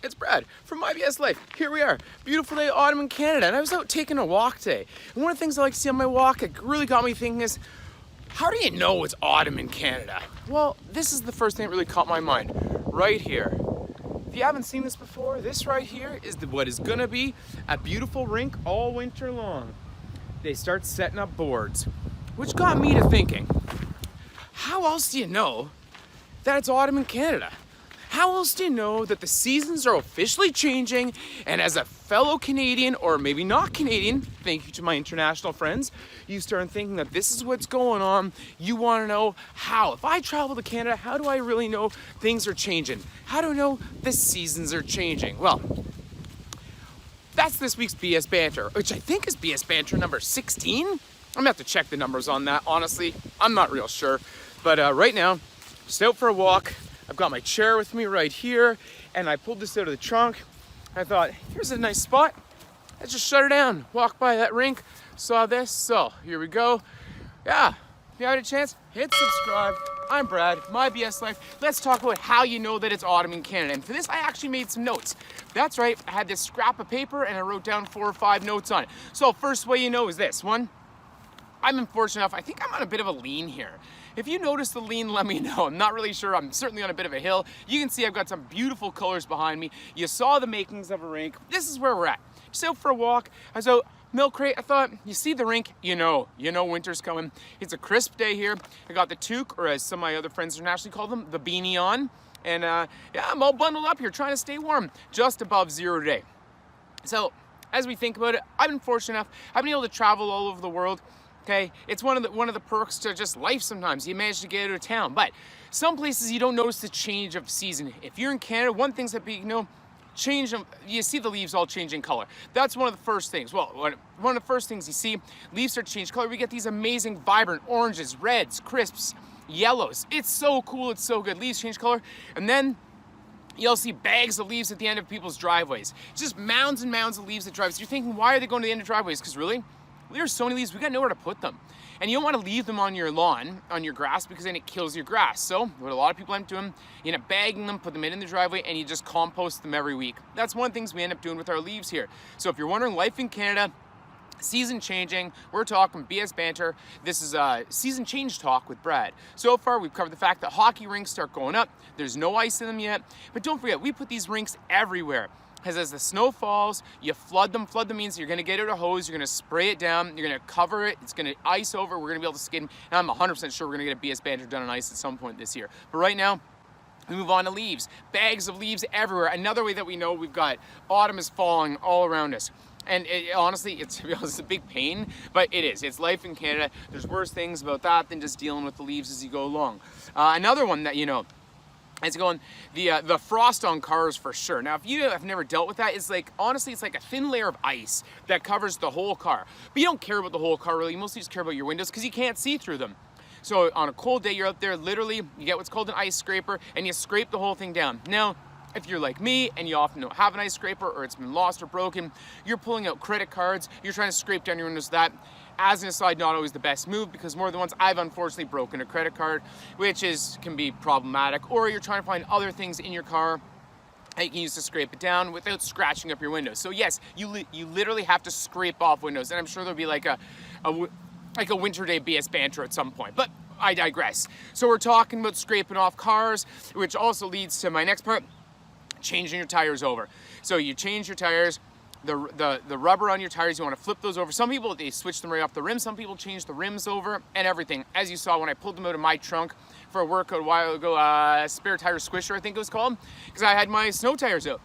It's Brad from myBSlife. Here we are, beautiful day, autumn in Canada, and I was out taking a walk today. And one of the things I like to see on my walk, it really got me thinking is, how do you know it's autumn in Canada? Well, this is the first thing that really caught my mind, right here. If you haven't seen this before, this right here is what is gonna be a beautiful rink all winter long. They start setting up boards, which got me to thinking, how else do you know that it's autumn in Canada? How else do you know that the seasons are officially changing? And as a fellow Canadian, or maybe not Canadian, thank you to my international friends, you start thinking that this is what's going on. You want to know how. If I travel to Canada, how do I really know things are changing? How do I know the seasons are changing? Well, that's this week's BS Banter, which I think is BS Banter number 16. I'm gonna have to check the numbers on that, honestly. I'm not real sure. But right now, just out for a walk. I've got my chair with me right here, and I pulled this out of the trunk. I thought, here's a nice spot. Let's just shut her down. Walk by that rink, saw this, so here we go. Yeah, if you had a chance, hit subscribe. I'm Brad, myBSlife. Let's talk about how you know that it's autumn in Canada. And for this, I actually made some notes. That's right, I had this scrap of paper and I wrote down 4 or 5 notes on it. So first way you know is this. One, I'm unfortunate enough, I think I'm on a bit of a lean here. If you notice the lean, let me know. I'm not really sure. I'm certainly on a bit of a hill. You can see I've got some beautiful colors behind me. You saw the makings of a rink. This is where we're at. Just out for a walk. I was out, milk crate. I thought, you see the rink, you know winter's coming. It's a crisp day here. I got the toque, or as some of my other friends internationally call them, the beanie on. And yeah, I'm all bundled up here trying to stay warm. Just above 0 today. So as we think about it, I've been fortunate enough. I've been able to travel all over the world. Okay, it's one of the perks to just life sometimes. You manage to get out of town, but some places you don't notice the change of season. If you're in Canada, one thing's that you see the leaves all changing color. That's one of the first things. Well, one of the first things you see, leaves start to change color. We get these amazing, vibrant oranges, reds, crisps, yellows. It's so cool, it's so good. Leaves change color, and then you'll see bags of leaves at the end of people's driveways. It's just mounds and mounds of leaves at driveways. You're thinking, why are they going to the end of driveways? Because really, there's so many leaves, we got nowhere to put them. And you don't want to leave them on your lawn, on your grass, because then it kills your grass. So what a lot of people end up doing, you end up bagging them, put them in the driveway, and you just compost them every week. That's one of the things we end up doing with our leaves here. So if you're wondering, life in Canada, season changing, we're talking BS Banter. This is a season change talk with Brad. So far, we've covered the fact that hockey rinks start going up. There's no ice in them yet. But don't forget, we put these rinks everywhere. Because as the snow falls, you flood them. Flood them means you're gonna get out a hose, you're gonna spray it down, you're gonna cover it, it's gonna ice over, we're gonna be able to skid. And I'm 100% sure we're gonna get a BS Banter done on ice at some point this year. But right now, we move on to leaves. Bags of leaves everywhere. Another way that we know we've got autumn is falling all around us. And honestly, it's a big pain, but it is. It's life in Canada. There's worse things about that than just dealing with the leaves as you go along. Another one that you know, it's going, the frost on cars for sure. Now, if you have never dealt with that, it's like, honestly, it's like a thin layer of ice that covers the whole car. But you don't care about the whole car, really. You mostly just care about your windows because you can't see through them. So on a cold day, you're out there, literally, you get what's called an ice scraper, and you scrape the whole thing down. Now, if you're like me and you often don't have an ice scraper or it's been lost or broken, you're pulling out credit cards, you're trying to scrape down your windows with that. As an aside, not always the best move because more than once I've unfortunately broken a credit card, which can be problematic. Or you're trying to find other things in your car that you can use to scrape it down without scratching up your windows. So yes, you literally have to scrape off windows, and I'm sure there'll be like a winter day BS Banter at some point. But I digress. So we're talking about scraping off cars, which also leads to my next part. Changing your tires over. So you change your tires, the rubber on your tires, you want to flip those over. Some people, they switch them right off the rim. Some people change the rims over and everything. As you saw when I pulled them out of my trunk for a workout a while ago, spare tire squisher, I think it was called, because I had my snow tires out.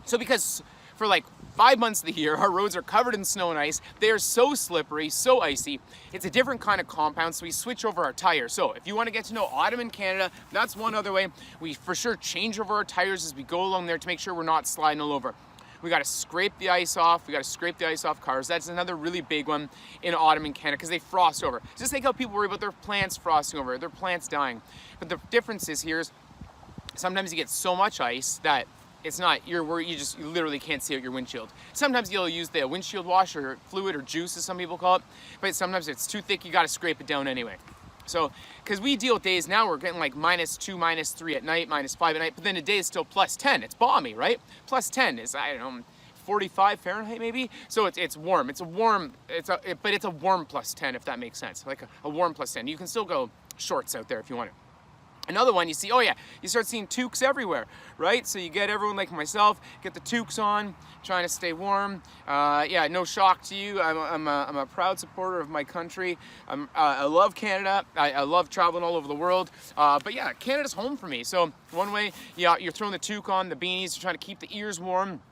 So because for like 5 months of the year, our roads are covered in snow and ice. They are so slippery, so icy. It's a different kind of compound, so we switch over our tires. So if you want to get to know autumn in Canada, that's one other way. We for sure change over our tires as we go along there to make sure we're not sliding all over. We got to scrape the ice off. We got to scrape the ice off cars. That's another really big one in autumn in Canada because they frost over. Just like how people worry about their plants frosting over, their plants dying. But the difference is sometimes you get so much ice that it's not, you literally can't see out your windshield. Sometimes you'll use the windshield wash or fluid or juice as some people call it, but sometimes it's too thick, you gotta scrape it down anyway. So, because we deal with days now, we're getting like -2, -3 at night, -5 at night, but then a day is still +10. It's balmy, right? +10 is, I don't know, 45 Fahrenheit maybe. So it's warm. But it's a warm +10, if that makes sense. Like a warm +10. You can still go shorts out there if you want to. Another one, you see, oh yeah, you start seeing toques everywhere, right? So you get everyone like myself, get the toques on, trying to stay warm. Yeah, no shock to you. I'm a proud supporter of my country. I love Canada. I love traveling all over the world. But yeah, Canada's home for me. So one way, yeah, you're throwing the toque on, the beanies, you're trying to keep the ears warm.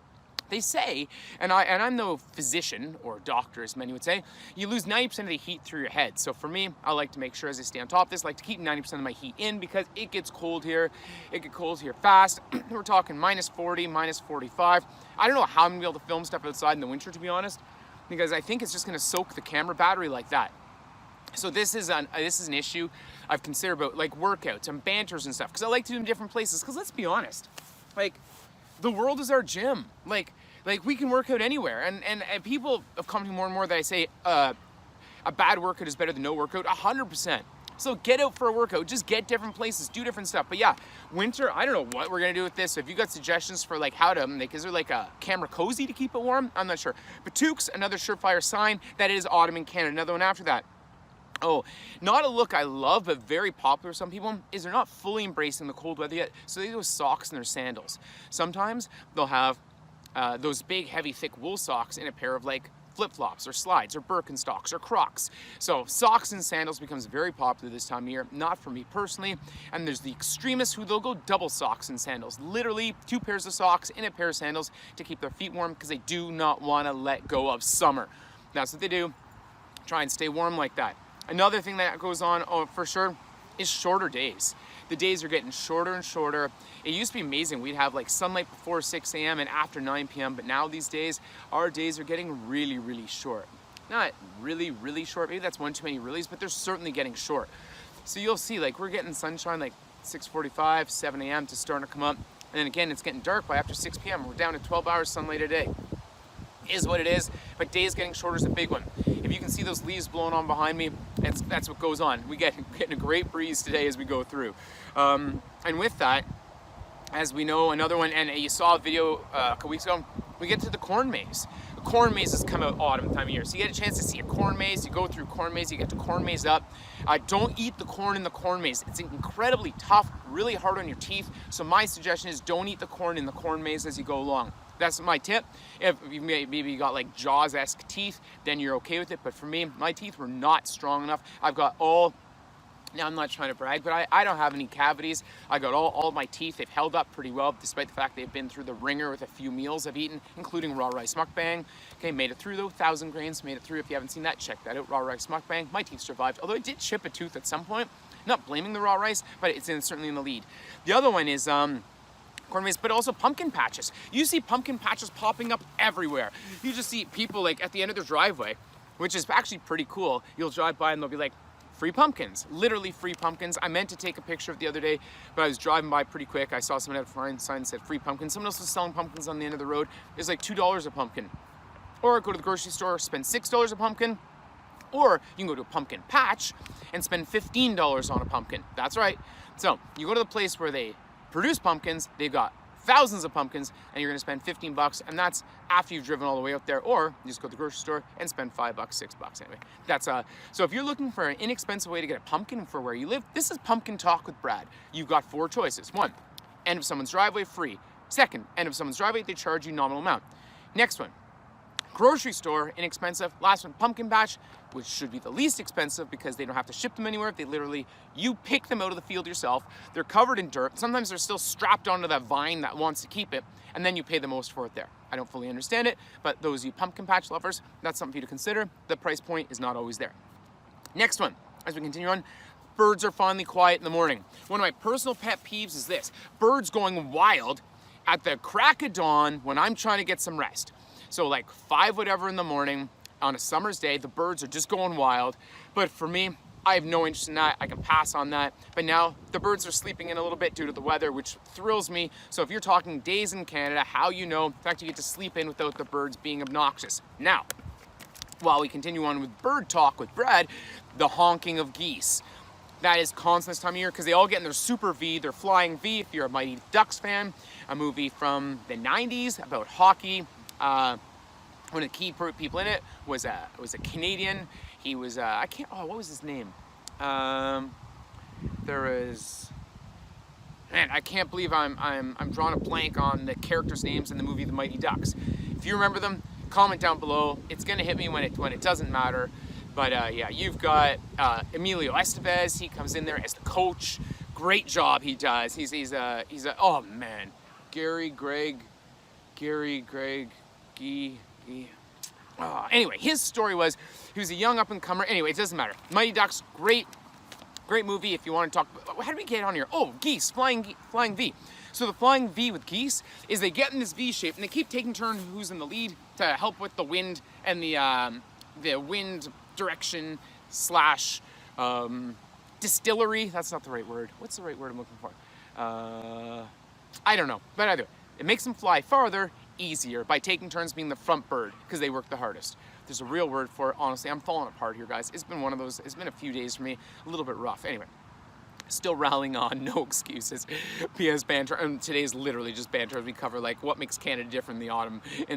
They say, and I'm no physician or doctor, as many would say, you lose 90% of the heat through your head. So for me, I like to make sure as I stay on top of this, I like to keep 90% of my heat in because it gets cold here. It gets cold here fast. We're talking -40, -45. I don't know how I'm gonna be able to film stuff outside in the winter, to be honest, because I think it's just gonna soak the camera battery like that. So this is an issue I've considered about like workouts and banters and stuff, because I like to do them in different places. Because let's be honest, like, the world is our gym. Like we can work out anywhere. And people have come to me more and more that I say a bad workout is better than no workout, 100%. So get out for a workout, just get different places, do different stuff. But yeah, winter, I don't know what we're gonna do with this. So if you got suggestions for like how to, like, is there like a camera cozy to keep it warm? I'm not sure. But toques, another surefire sign that it is autumn in Canada. Another one after that. Oh, not a look I love, but very popular with some people, is they're not fully embracing the cold weather yet, so they go with socks and their sandals. Sometimes they'll have those big, heavy, thick wool socks in a pair of like flip-flops or slides or Birkenstocks or Crocs. So socks and sandals becomes very popular this time of year, not for me personally. And there's the extremists who they'll go double socks and sandals, literally 2 pairs of socks and a pair of sandals to keep their feet warm because they do not want to let go of summer. That's what they do, try and stay warm like that. Another thing that goes on, oh, for sure, is shorter days. The days are getting shorter and shorter. It used to be amazing. We'd have like sunlight before 6 a.m. and after 9 p.m. But now these days, our days are getting really, really short. Not really, really short. Maybe that's one too many reallys, but they're certainly getting short. So you'll see, like, we're getting sunshine like 6:45, 7 a.m. to starting to come up. And then again, it's getting dark by after 6 p.m. We're down to 12 hours sunlight a day. Is what it is, but days getting shorter is a big one. If you can see those leaves blowing on behind me, that's what goes on. We getting a great breeze today as we go through. And with that, as we know, another one, and you saw a video a couple weeks ago, we get to the corn maze. The corn maze has come out autumn time of year. So you get a chance to see a corn maze, you go through corn maze, you get to corn maze up. Don't eat the corn in the corn maze. It's incredibly tough, really hard on your teeth. So my suggestion is don't eat the corn in the corn maze as you go along. That's my tip. If you maybe got like Jaws-esque teeth, then you're okay with it. But for me, my teeth were not strong enough. I've got all, now I'm not trying to brag, but I don't have any cavities. I got all my teeth. They've held up pretty well, despite the fact they've been through the ringer with a few meals I've eaten, including raw rice mukbang. Okay, made it through though, 1,000 grains, made it through. If you haven't seen that, check that out, raw rice mukbang. My teeth survived, although I did chip a tooth at some point. Not blaming the raw rice, but it's certainly in the lead. The other one is, corn maze, but also pumpkin patches. You see pumpkin patches popping up everywhere. You just see people like at the end of their driveway, which is actually pretty cool. You'll drive by and they'll be like, free pumpkins, literally free pumpkins. I meant to take a picture of the other day, but I was driving by pretty quick. I saw someone had a sign that said free pumpkins. Someone else was selling pumpkins on the end of the road. It's like $2 a pumpkin. Or go to the grocery store, spend $6 a pumpkin. Or you can go to a pumpkin patch and spend $15 on a pumpkin. That's right. So you go to the place where they produce pumpkins, they've got thousands of pumpkins, and you're gonna spend 15 bucks, and that's after you've driven all the way out there, or you just go to the grocery store and spend 5 bucks, 6 bucks anyway. That's so if you're looking for an inexpensive way to get a pumpkin for where you live, this is Pumpkin Talk with Brad. You've got 4 choices. 1, end of someone's driveway, free. 2nd, end of someone's driveway, they charge you nominal amount. Next one, grocery store, inexpensive. Last one, pumpkin patch, which should be the least expensive because they don't have to ship them anywhere. They literally, you pick them out of the field yourself. They're covered in dirt. Sometimes they're still strapped onto that vine that wants to keep it, and then you pay the most for it there. I don't fully understand it, but those of you pumpkin patch lovers, that's something for you to consider. The price point is not always there. Next one, as we continue on, birds are finally quiet in the morning. One of my personal pet peeves is this, birds going wild at the crack of dawn when I'm trying to get some rest. So like 5 whatever in the morning on a summer's day, the birds are just going wild. But for me, I have no interest in that. I can pass on that. But now the birds are sleeping in a little bit due to the weather, which thrills me. So if you're talking days in Canada, how you know, in fact, you get to sleep in without the birds being obnoxious. Now, while we continue on with bird talk with Brad, the honking of geese. that is constant this time of year because they all get in their Super V, their Flying V, if you're a Mighty Ducks fan, a movie from the 90s about hockey. One of the key people in it was a Canadian. He was, what was his name? Man, I can't believe I'm drawing a blank on the characters' names in the movie The Mighty Ducks. If you remember them, comment down below. It's gonna hit me when it doesn't matter. But yeah, you've got Emilio Estevez. He comes in there as the coach. Great job he does. He's a oh man, Gary Greg. Anyway, his story was he was a young up-and-comer. Anyway, it doesn't matter. Mighty Ducks, great movie. If you want to talk, how do we get on here? Oh, geese, flying V. So the flying V with geese is they get in this V shape and they keep taking turns who's in the lead to help with the wind and the wind direction slash distillery. That's not the right word. What's the right word I'm looking for? I don't know, but either it makes them fly farther easier by taking turns being the front bird because they work the hardest. There's a real word for it. Honestly, I'm falling apart here, guys. It's been one of those, it's been a few days for me, a little bit rough. Anyway, still rallying on, no excuses. BS Banter, and today's literally just banter as we cover like what makes Canada different in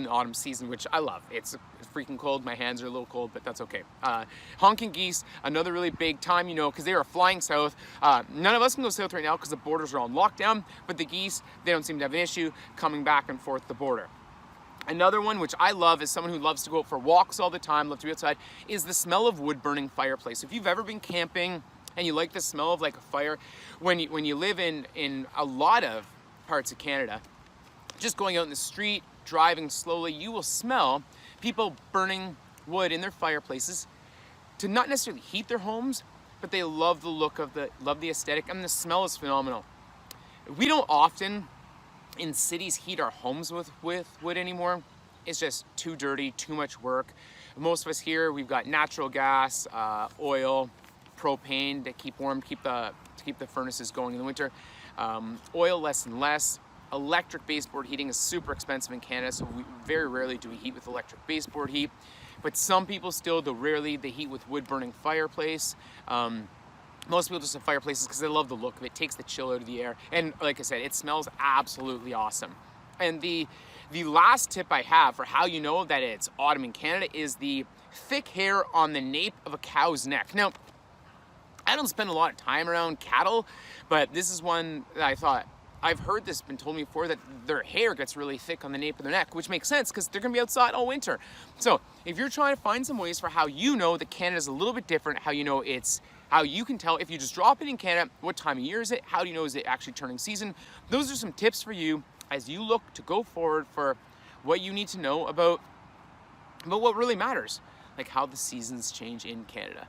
the autumn season, which I love. It's freaking cold. My hands are a little cold, but that's okay. Honking geese, another really big time, you know, because they are flying south. None of us can go south right now because the borders are on lockdown, but the geese, they don't seem to have an issue coming back and forth the border. Another one, which I love as someone who loves to go out for walks all the time, love to be outside, is the smell of wood-burning fireplace. If you've ever been camping and you like the smell of like a fire, when you live in a lot of parts of Canada, just going out in the street, driving slowly, you will smell people burning wood in their fireplaces to not necessarily heat their homes, but they love the look of love the aesthetic, and the smell is phenomenal. We don't often in cities heat our homes with wood anymore. It's just too dirty, too much work. Most of us here, we've got natural gas, oil, propane to keep warm, to keep the furnaces going in the winter. Oil less and less. Electric baseboard heating is super expensive in Canada, so very rarely do we heat with electric baseboard heat. But some people still, though rarely, they heat with wood-burning fireplace. Most people just have fireplaces because they love the look of it. It takes the chill out of the air. And like I said, it smells absolutely awesome. And the last tip I have for how you know that it's autumn in Canada is the thick hair on the nape of a cow's neck. Now, I don't spend a lot of time around cattle, but this is one that I thought, I've heard this been told me before, that their hair gets really thick on the nape of their neck, which makes sense because they're gonna be outside all winter. So if you're trying to find some ways for how you know that Canada's a little bit different, how you know how you can tell if you just drop it in Canada, what time of year is it? How do you know is it actually turning season? Those are some tips for you as you look to go forward for what you need to know about what really matters, like how the seasons change in Canada.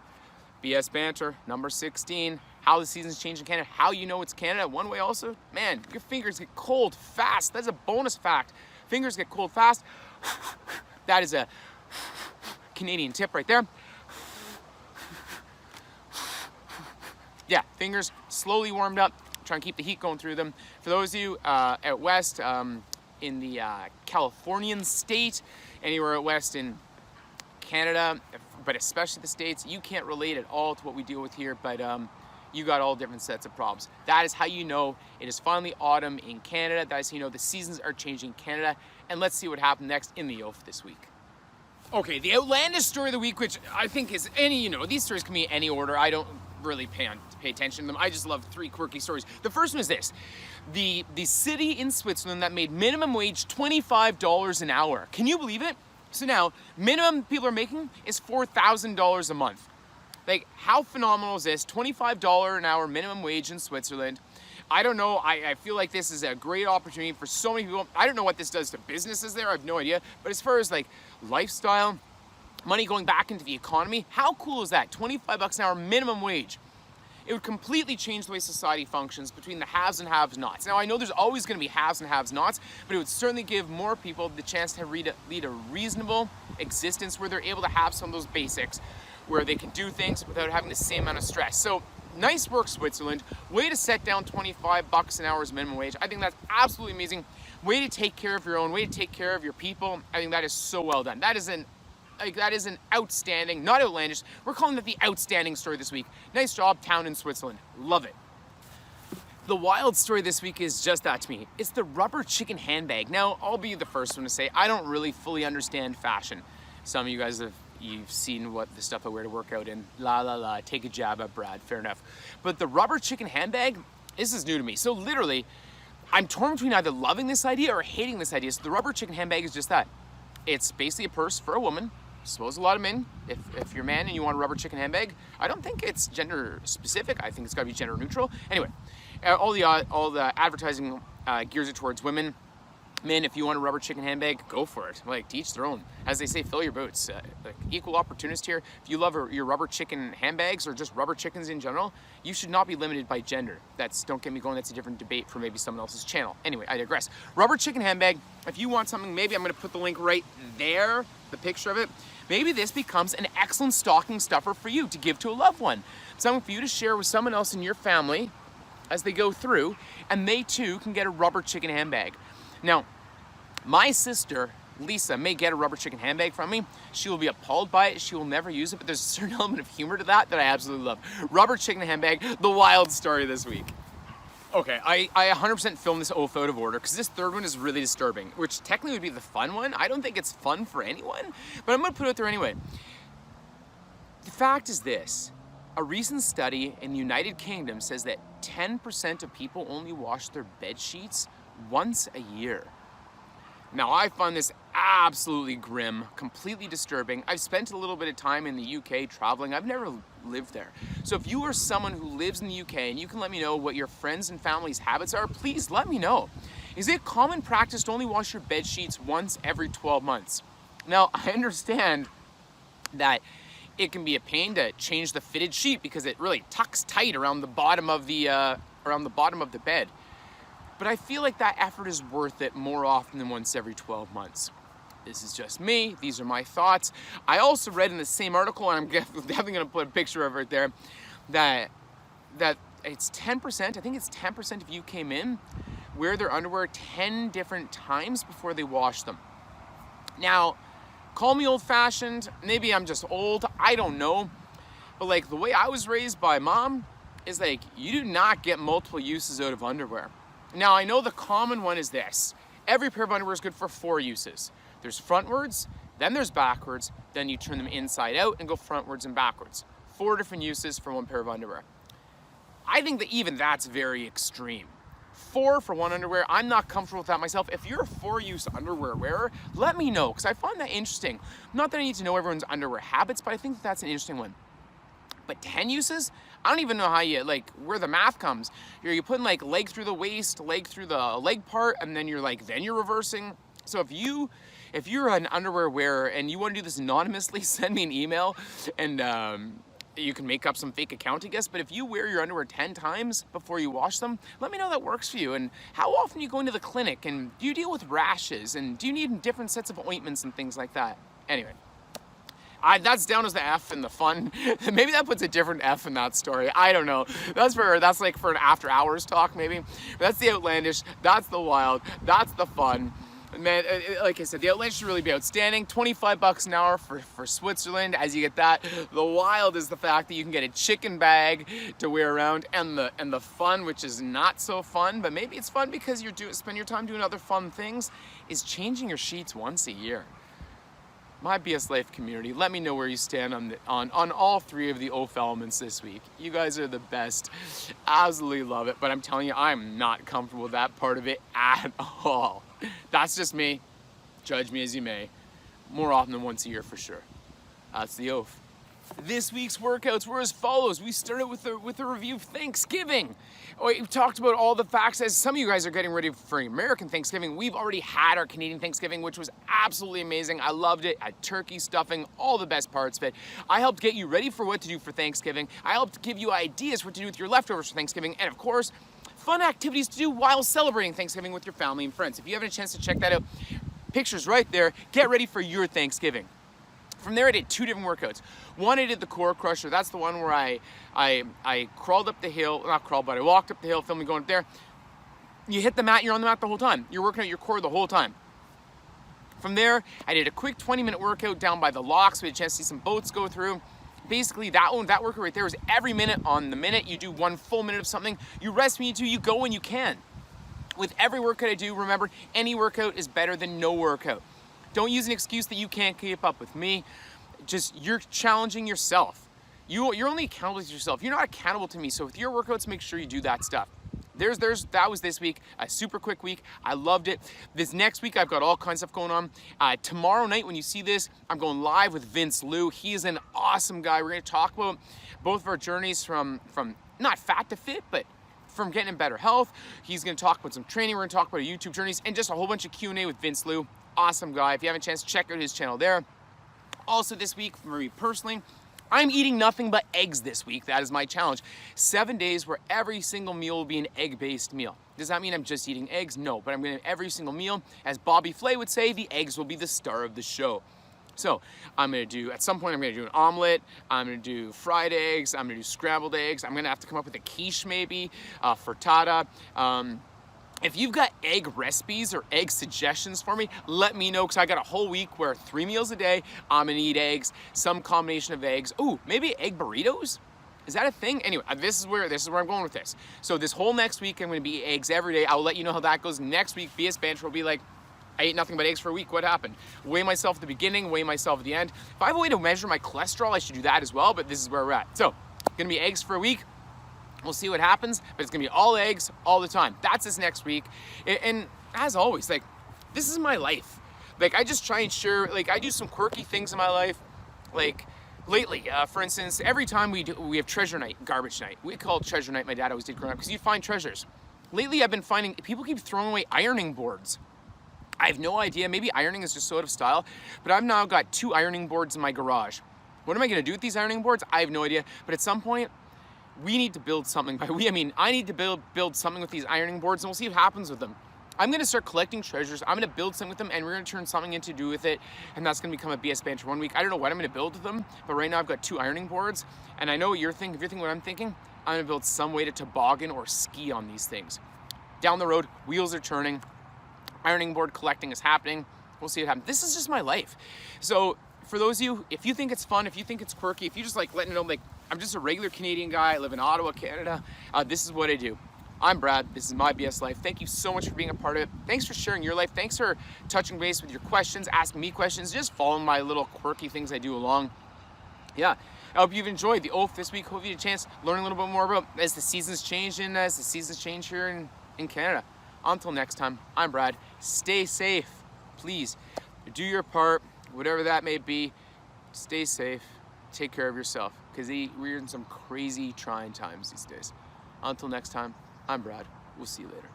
BS Banter, number 16, how the seasons change in Canada, how you know it's Canada. One way also, man, your fingers get cold fast. That's a bonus fact. Fingers get cold fast. That is a Canadian tip right there. Yeah, fingers slowly warmed up, try and keep the heat going through them. For those of you out west, in the Californian state, anywhere out west in Canada, but especially the States, you can't relate at all to what we deal with here, but you got all different sets of problems. That is how you know it is finally autumn in Canada. That is how you know the seasons are changing in Canada. And let's see what happened next in the Oaf this week. Okay, the outlandish story of the week, which I think is these stories can be in any order. I don't really pay attention to them. I just love 3 quirky stories. The first one is this. The city in Switzerland that made minimum wage $25 an hour. Can you believe it? So now, minimum people are making is $4,000 a month. Like, how phenomenal is this? $25 an hour minimum wage in Switzerland. I don't know, I feel like this is a great opportunity for so many people. I don't know what this does to businesses there, I have no idea. But as far as like lifestyle, money going back into the economy, how cool is that? 25 bucks an hour minimum wage. It would completely change the way society functions between the haves and have-nots. Now, I know there's always going to be haves and have-nots, but it would certainly give more people the chance to lead a reasonable existence where they're able to have some of those basics, where they can do things without having the same amount of stress. So, nice work, Switzerland. Way to set down 25 bucks an hour as minimum wage. I think that's absolutely amazing. Way to take care of your own, way to take care of your people. I think that is so well done. That is an Like, that is an outstanding, not outlandish, we're calling it the outstanding story this week. Nice job, town in Switzerland. Love it. The wild story this week is just that to me. It's the rubber chicken handbag. Now, I'll be the first one to say I don't really fully understand fashion. Some of you guys you've seen what the stuff I wear to work out in. Take a jab at Brad, fair enough. But the rubber chicken handbag, this is new to me. So literally, I'm torn between either loving this idea or hating this idea. So the rubber chicken handbag is just that. It's basically a purse for a woman. I suppose a lot of men, if you're a man and you want a rubber chicken handbag, I don't think it's gender specific. I think it's gotta be gender neutral. Anyway, all the advertising gears it towards women. Men, if you want a rubber chicken handbag, go for it. Like, to each their own. As they say, fill your boots. Like, equal opportunist here. If you love your rubber chicken handbags or just rubber chickens in general, you should not be limited by gender. Don't get me going, that's a different debate for maybe someone else's channel. Anyway, I digress. Rubber chicken handbag, if you want something, maybe I'm gonna put the link right there, the picture of it. Maybe this becomes an excellent stocking stuffer for you to give to a loved one. Something for you to share with someone else in your family as they go through, and they too can get a rubber chicken handbag. Now, my sister, Lisa, may get a rubber chicken handbag from me. She will be appalled by it. She will never use it, but there's a certain element of humor to that I absolutely love. Rubber chicken handbag, the wild story this week. Okay, I 100% filmed this oath out of order because this third one is really disturbing, which technically would be the fun one. I don't think it's fun for anyone, but I'm gonna put it out there anyway. The fact is this: a recent study in the United Kingdom says that 10% of people only wash their bed sheets once a year. Now, I find this absolutely grim, completely disturbing. I've spent a little bit of time in the UK traveling. I've never lived there. So if you are someone who lives in the UK and you can let me know what your friends and family's habits are, please let me know. Is it common practice to only wash your bed sheets once every 12 months? Now, I understand that it can be a pain to change the fitted sheet because it really tucks tight around the bottom of the bed. But I feel like that effort is worth it more often than once every 12 months. This is just me. These are my thoughts. I also read in the same article, and I'm definitely going to put a picture of it there, that it's 10%, I think it's 10% of you came in, wear their underwear 10 different times before they wash them. Now, call me old-fashioned. Maybe I'm just old. I don't know. But like the way I was raised by mom is like, you do not get multiple uses out of underwear. Now, I know the common one is this. Every pair of underwear is good for 4 uses. There's frontwards, then there's backwards, then you turn them inside out and go frontwards and backwards. 4 different uses for 1 pair of underwear. I think that even that's very extreme. 4 for 1 underwear, I'm not comfortable with that myself. If you're a 4-use underwear wearer, let me know, because I find that interesting. Not that I need to know everyone's underwear habits, but I think that's an interesting one. But 10 uses? I don't even know how you, like, where the math comes. You're putting like leg through the waist, leg through the leg part, and then you're reversing. So if you're an underwear wearer and you want to do this anonymously, send me an email and you can make up some fake account, I guess. But if you wear your underwear 10 times before you wash them, let me know that works for you. And how often you go into the clinic, and do you deal with rashes, and do you need different sets of ointments and things like that? Anyway. That's down as the F in the fun. Maybe that puts a different F in that story. I don't know. That's like for an after hours talk maybe. But that's the outlandish, that's the wild, that's the fun. Man, like I said, the outlandish should really be outstanding. $25 an hour for Switzerland as you get that. The wild is the fact that you can get a chicken bag to wear around, and the fun, which is not so fun, but maybe it's fun because spend your time doing other fun things, is changing your sheets once a year. My BS Life community, let me know where you stand on all 3 of the oath elements this week. You guys are the best. Absolutely love it. But I'm telling you, I'm not comfortable with that part of it at all. That's just me. Judge me as you may. More often than once a year for sure. That's the oath. This week's workouts were as follows. We started with a review of Thanksgiving. We've talked about all the facts. As some of you guys are getting ready for American Thanksgiving, we've already had our Canadian Thanksgiving, which was absolutely amazing. I loved it. Had turkey, stuffing, all the best parts of it. I helped get you ready for what to do for Thanksgiving. I helped give you ideas what to do with your leftovers for Thanksgiving, and of course, fun activities to do while celebrating Thanksgiving with your family and friends. If you haven't a chance to check that out, pictures right there. Get ready for your Thanksgiving. From there, I did 2 different workouts. One, I did the core crusher. That's the one where I crawled up the hill, not crawled, but I walked up the hill, filming going up there. You hit the mat, you're on the mat the whole time. You're working out your core the whole time. From there, I did a quick 20-minute workout down by the locks. We had a chance to see some boats go through. Basically, that workout right there is every minute on the minute. You do 1 full minute of something. You rest when you do, you go when you can. With every workout I do, remember, any workout is better than no workout. Don't use an excuse that you can't keep up with me. Just, you're challenging yourself. You're only accountable to yourself. You're not accountable to me. So with your workouts, make sure you do that stuff. That was this week, a super quick week. I loved it. This next week, I've got all kinds of stuff going on. Tomorrow night, when you see this, I'm going live with Vince Luu. He is an awesome guy. We're gonna talk about both of our journeys from not fat to fit, but from getting in better health. He's gonna talk about some training. We're gonna talk about our YouTube journeys and just a whole bunch of Q&A with Vince Luu. Awesome guy. If you haven't a chance, check out his channel there. Also this week, for me personally, I'm eating nothing but eggs this week. That is my challenge. 7 days where every single meal will be an egg-based meal. Does that mean I'm just eating eggs? No, but I'm gonna every single meal. As Bobby Flay would say, the eggs will be the star of the show. So I'm gonna do, at some point I'm gonna do an omelet, I'm gonna do fried eggs, I'm gonna do scrambled eggs, I'm gonna have to come up with a quiche maybe, frittata. If you've got egg recipes or egg suggestions for me, let me know, because I got a whole week where 3 meals a day, I'm gonna eat eggs, some combination of eggs. Ooh, maybe egg burritos? Is that a thing? Anyway, this is where I'm going with this. So this whole next week, I'm gonna be eating eggs every day. I'll let you know how that goes. Next week, BS Banter will be like, I ate nothing but eggs for a week, what happened? Weigh myself at the beginning, weigh myself at the end. If I have a way to measure my cholesterol, I should do that as well, but this is where we're at. So, gonna be eggs for a week. We'll see what happens, but it's gonna be all eggs all the time. That's this next week. And as always, like, this is my life. Like, I just try and share, like, I do some quirky things in my life. Like, lately, for instance, every time we have treasure night, garbage night. We call it treasure night, my dad always did growing up, because you find treasures. Lately, I've been finding, people keep throwing away ironing boards. I have no idea, maybe ironing is just so out of style, but I've now got 2 ironing boards in my garage. What am I gonna do with these ironing boards? I have no idea, but at some point, we need to build something. By we, I mean, I need to build something with these ironing boards, and we'll see what happens with them. I'm gonna start collecting treasures, I'm gonna build something with them, and we're gonna turn something into do with it, and that's gonna become a BS Banter 1 week. I don't know what I'm gonna build with them, but right now I've got 2 ironing boards, and I know what you're thinking. If you're thinking what I'm thinking, I'm gonna build some way to toboggan or ski on these things. Down the road, wheels are turning, ironing board collecting is happening. We'll see what happens. This is just my life. So for those of you, if you think it's fun, if you think it's quirky, if you just like letting it know, like, I'm just a regular Canadian guy, I live in Ottawa, Canada, this is what I do. I'm Brad, this is my BS Life. Thank you so much for being a part of it. Thanks for sharing your life. Thanks for touching base with your questions, asking me questions, just following my little quirky things I do along. Yeah, I hope you've enjoyed the oath this week. Hope you had a chance to learn a little bit more about as the seasons change and as the seasons change here in Canada. Until next time, I'm Brad. Stay safe, please. Do your part, whatever that may be. Stay safe. Take care of yourself, because we're in some crazy trying times these days. Until next time, I'm Brad. We'll see you later.